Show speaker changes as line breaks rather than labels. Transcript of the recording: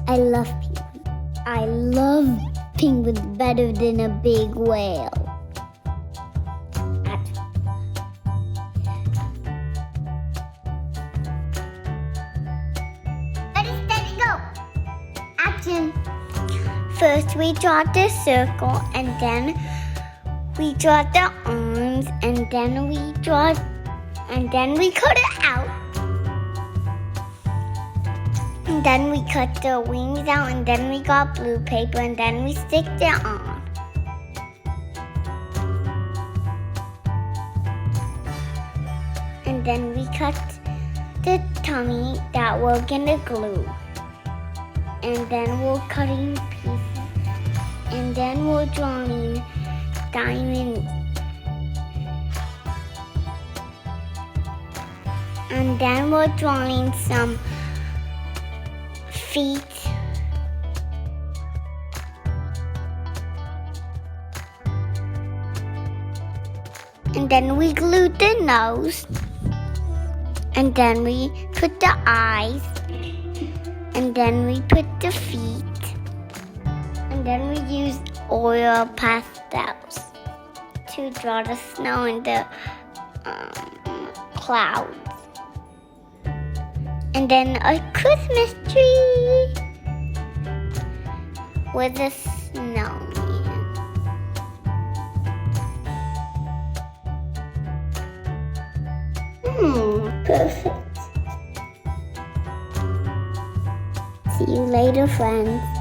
I love penguins. I love penguins better than a big whale. Ready, steady, go! Action! First we draw the circle, and then we draw the arms, and then we cut it out. And then we cut the wings out, and then we got blue paper, and then we stick it on. And then we cut the tummy that we're gonna glue. And then we'll cut in pieces. And then we'll draw in diamonds. And then we'll draw in some feet. And then we glue the nose. And then we put the eyes. And then we put the feet. And then we use oil pastels to draw the snow and the clouds. And then a Christmas tree with a snowman. Perfect. See you later, friends.